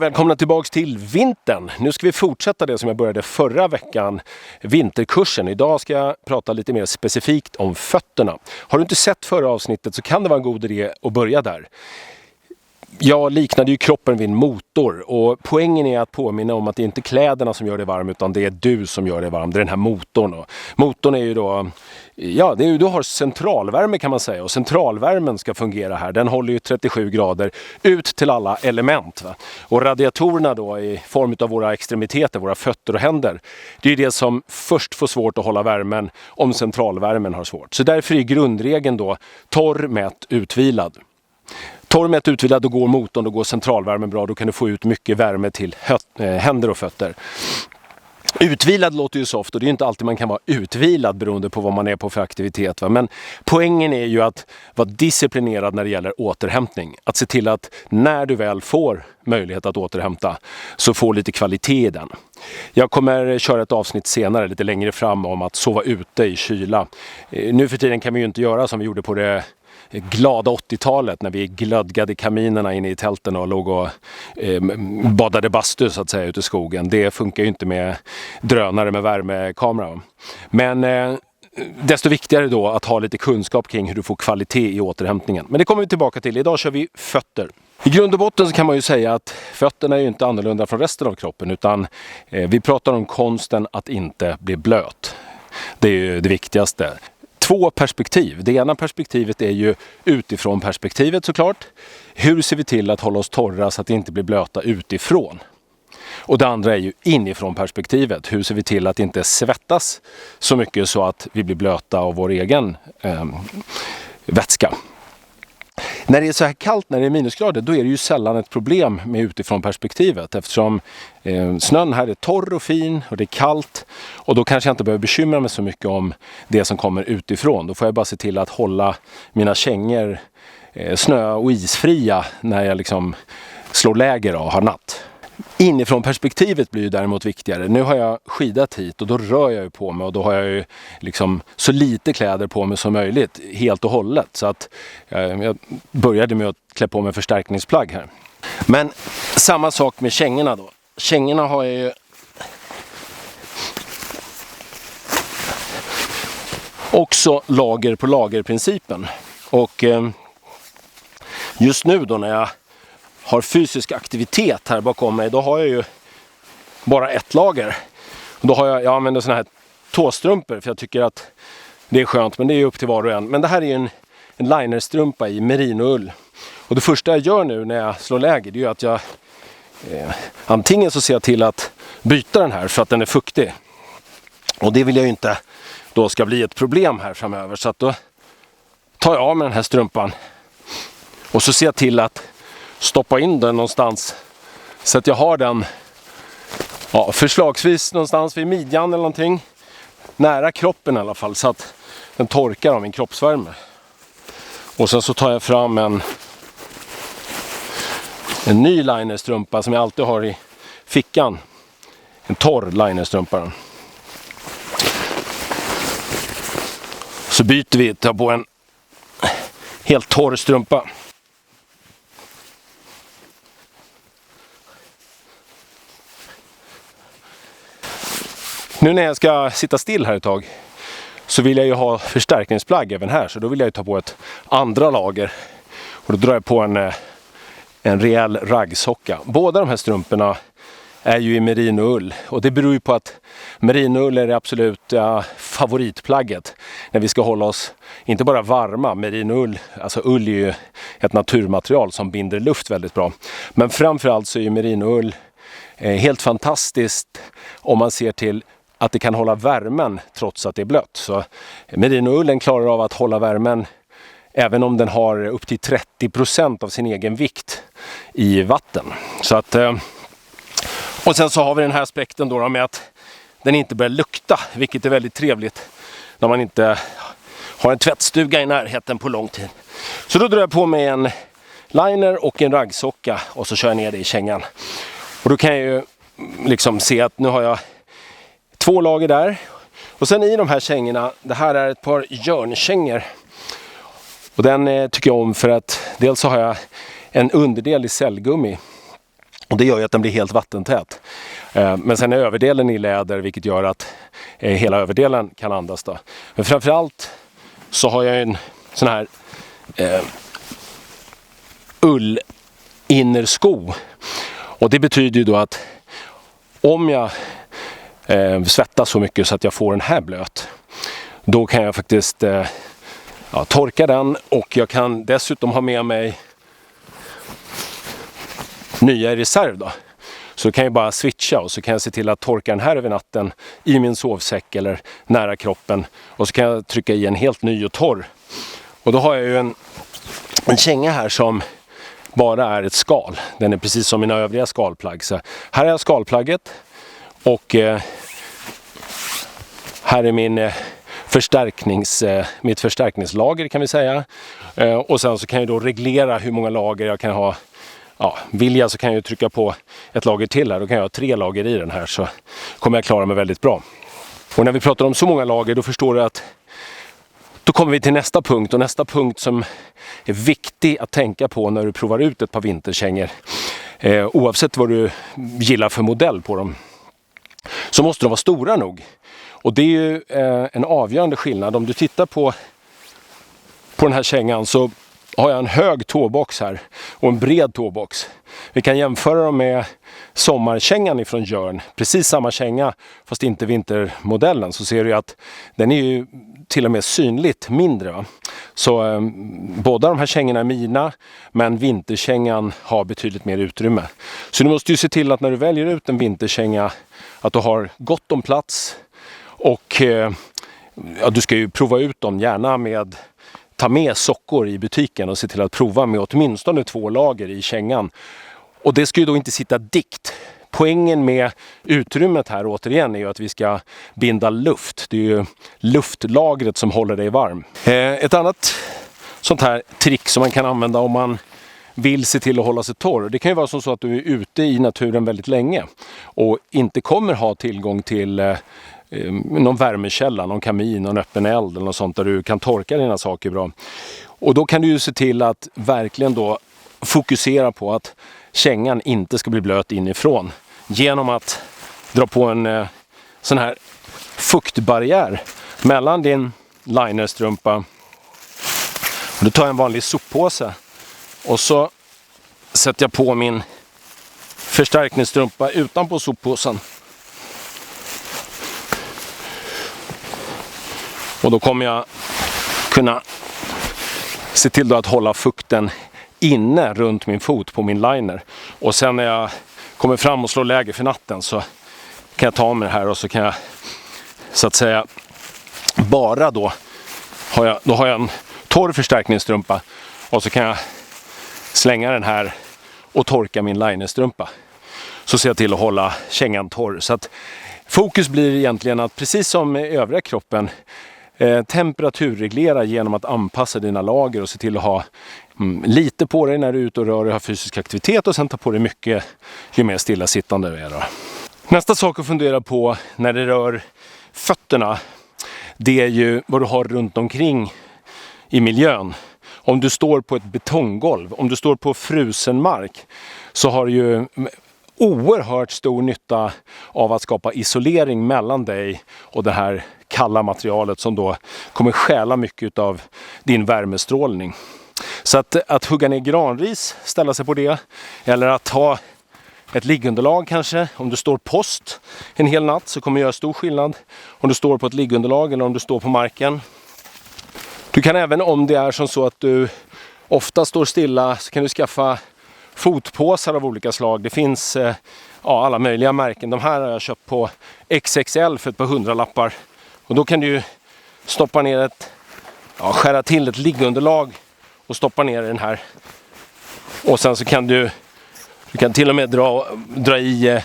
Ja, välkomna tillbaks till vintern. Nu ska vi fortsätta det som jag började förra veckan, vinterkursen. Idag ska jag prata lite mer specifikt om fötterna. Har du inte sett förra avsnittet så kan det vara en god idé att börja där. Jag liknade ju kroppen vid en motor och poängen är att påminna om att det inte är kläderna som gör dig varm utan det är du som gör dig varm. Det är den här motorn. Och motorn är ju då, ja, det är ju, du har centralvärme kan man säga och centralvärmen ska fungera här. Den håller ju 37 grader ut till alla element. Va? Och radiatorerna då i form av våra extremiteter, våra fötter och händer. Det är ju det som först får svårt att hålla värmen om centralvärmen har svårt. Så därför är grundregeln då torr, mätt, utvilad. Torr, mätt, utvilad, då går motorn, då går centralvärmen bra. Då kan du få ut mycket värme till händer och fötter. Utvilad låter ju soft och det är inte alltid man kan vara utvilad beroende på vad man är på för aktivitet. Va? Men poängen är ju att vara disciplinerad när det gäller återhämtning. Att se till att när du väl får möjlighet att återhämta så får lite kvalitet i den. Jag kommer köra ett avsnitt senare lite längre fram om att sova ute i kyla. Nu för tiden kan vi ju inte göra som vi gjorde på det glada 80-talet när vi glödgade kaminerna inne i tälten och låg och badade bastu så att säga ute i skogen. Det funkar ju inte med drönare med värmekamera. Men desto viktigare då att ha lite kunskap kring hur du får kvalitet i återhämtningen. Men det kommer vi tillbaka till. Idag kör vi fötter. I grund och botten så kan man ju säga att fötterna är ju inte annorlunda från resten av kroppen utan vi pratar om konsten att inte bli blöt. Det är ju det viktigaste. Två perspektiv. Det ena perspektivet är ju utifrån perspektivet såklart. Hur ser vi till att hålla oss torra så att det inte blir blöta utifrån? Och det andra är ju inifrån perspektivet. Hur ser vi till att inte svettas så mycket så att vi blir blöta av vår egen vätska? När det är så här kallt, när det är minusgrader, då är det ju sällan ett problem med utifrån perspektivet eftersom snön här är torr och fin och det är kallt och då kanske jag inte behöver bekymra mig så mycket om det som kommer utifrån. Då får jag bara se till att hålla mina kängor snö- och isfria när jag liksom slår läger och har natt. Inifrån perspektivet blir ju däremot viktigare. Nu har jag skidat hit och då rör jag ju på mig och då har jag ju liksom så lite kläder på mig som möjligt helt och hållet. Så att jag började med att klä på mig förstärkningsplagg här. Men samma sak med kängorna då. Kängorna har jag ju också lager på lagerprincipen. Och just nu då när jag har fysisk aktivitet här bakom mig, då har jag ju bara ett lager. Då har jag använder såna här tåstrumpor för jag tycker att det är skönt, men det är ju upp till var och en. Men det här är ju en linerstrumpa i merinoull. Och det första jag gör nu när jag slår läger, det är ju att jag antingen så ser jag till att byta den här för att den är fuktig. Och det vill jag ju inte då ska bli ett problem här framöver. Så att då tar jag av med den här strumpan och så ser jag till att stoppa in den någonstans så att jag har den förslagsvis någonstans vid midjan eller någonting. Nära kroppen i alla fall så att den torkar av min kroppsvärme. Och sen så tar jag fram en ny linerstrumpa som jag alltid har i fickan. En torr linerstrumpa. Så byter vi, tar på en helt torr strumpa. Nu när jag ska sitta still här ett tag så vill jag ju ha förstärkningsplagg även här. Så då vill jag ju ta på ett andra lager. Och då drar jag på en rejäl raggsocka. Båda de här strumporna är ju i merinoull. Och det beror ju på att merinoull är det absoluta favoritplagget. När vi ska hålla oss inte bara varma. Merinoull, alltså ull är ju ett naturmaterial som binder luft väldigt bra. Men framförallt så är ju merinoull helt fantastiskt om man ser till att det kan hålla värmen trots att det är blött. Så merinoullen klarar av att hålla värmen även om den har upp till 30% av sin egen vikt i vatten. Så att, och sen så har vi den här aspekten då med att den inte börjar lukta, vilket är väldigt trevligt när man inte har en tvättstuga i närheten på lång tid. Så då drar jag på mig en liner och en raggsocka och så kör jag ner det i kängan. Och då kan jag ju liksom se att nu har jag 2 lager där. Och sen i de här kängorna, det här är ett par hjörnkängor. Och den tycker jag om för att dels så har jag en underdel i cellgummi Och det gör ju att den blir helt vattentät. Men sen är överdelen i läder, vilket gör att hela överdelen kan andas då. Men framförallt så har jag en sån här ullinnersko. Och det betyder ju då att om jag svettas så mycket så att jag får den här blöt, då kan jag faktiskt torka den, och jag kan dessutom ha med mig nya i reserv då. Så kan jag bara switcha, och så kan jag se till att torka den här över natten i min sovsäck eller nära kroppen, och så kan jag trycka i en helt ny och torr. Och då har jag ju en känga här som bara är ett skal. Den är precis som mina övriga skalplagg. Så här är skalplagget, och här är mitt förstärkningslager kan vi säga. Och sen så kan jag då reglera hur många lager jag kan ha. Vill jag så kan jag trycka på ett lager till här. Då kan jag ha 3 lager i den här, så kommer jag klara mig väldigt bra. Och när vi pratar om så många lager, då förstår du att då kommer vi till nästa punkt. Och nästa punkt som är viktig att tänka på när du provar ut ett par vinterkängor, oavsett vad du gillar för modell på dem, så måste de vara stora nog. Och det är ju en avgörande skillnad. Om du tittar på den här kängan, så har jag en hög tåbox här och en bred tåbox. Vi kan jämföra dem med sommarkängan ifrån Jörn. Precis samma känga, fast inte vintermodellen. Så ser du att den är ju till och med synligt mindre. Va? Så båda de här kängorna är mina, men vinterkängan har betydligt mer utrymme. Så du måste ju se till att när du väljer ut en vinterkänga, att du har gott om plats. Och du ska ju prova ut dem gärna med... Ta med sockor i butiken och se till att prova med åtminstone 2 lager i kängan. Och det ska ju då inte sitta dikt. Poängen med utrymmet här återigen är ju att vi ska binda luft. Det är ju luftlagret som håller dig varm. Ett annat sånt här trick som man kan använda om man vill se till att hålla sig torr. Det kan ju vara så att du är ute i naturen väldigt länge och inte kommer ha tillgång till någon värmekälla, någon kamin, någon öppen eld eller något sånt där du kan torka dina saker bra. Och då kan du ju se till att verkligen då fokusera på att kängan inte ska bli blöt inifrån, genom att dra på en sån här fuktbarriär mellan din linerstrumpa. Och då tar jag en vanlig soppåse och så sätter jag på min förstärkningsstrumpa utanpå soppåsen. Och då kommer jag kunna se till då att hålla fukten inne runt min fot på min liner. Och sen när jag kommer fram och slår läger för natten, så kan jag ta mig det här, och så kan jag så att säga bara då har jag en torr förstärkningsstrumpa, och så kan jag slänga den här och torka min linerstrumpa. Så ser jag till att hålla kängan torr. Så att fokus blir egentligen att, precis som i övriga kroppen, temperaturreglera genom att anpassa dina lager och se till att ha lite på dig när du är ute och rör dig och har fysisk aktivitet, och sen ta på dig mycket ju mer stillasittande du är då. Nästa sak att fundera på när det rör fötterna, det är ju vad du har runt omkring i miljön. Om du står på ett betonggolv, om du står på frusen mark, så har du ju oerhört stor nytta av att skapa isolering mellan dig och det här kalla materialet som då kommer stjäla mycket av din värmestrålning. Så att hugga ner granris, ställa sig på det, eller att ha ett liggunderlag kanske. Om du står post en hel natt så kommer det göra stor skillnad om du står på ett liggunderlag eller om du står på marken. Du kan även, om det är som så att du ofta står stilla, så kan du skaffa fotpåsar av olika slag. Det finns alla möjliga märken. De här har jag köpt på XXL för ett par 100-lappar. Och då kan du stoppa ner skära till ett liggunderlag och stoppa ner den här. Och sen så kan du kan till och med dra i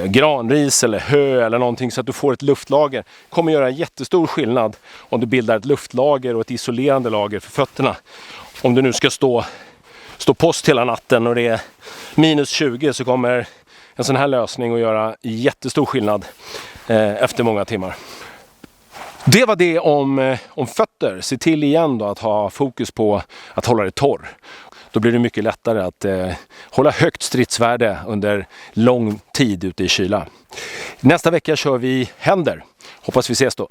granris eller hö eller någonting, så att du får ett luftlager. Det kommer göra en jättestor skillnad om du bildar ett luftlager och ett isolerande lager för fötterna. Om du nu ska stå post hela natten och det är minus 20, så kommer en sån här lösning att göra jättestor skillnad efter många timmar. Det var det om fötter. Se till igen då att ha fokus på att hålla det torr. Då blir det mycket lättare att hålla högt stridsvärde under lång tid ute i kyla. Nästa vecka kör vi händer. Hoppas vi ses då.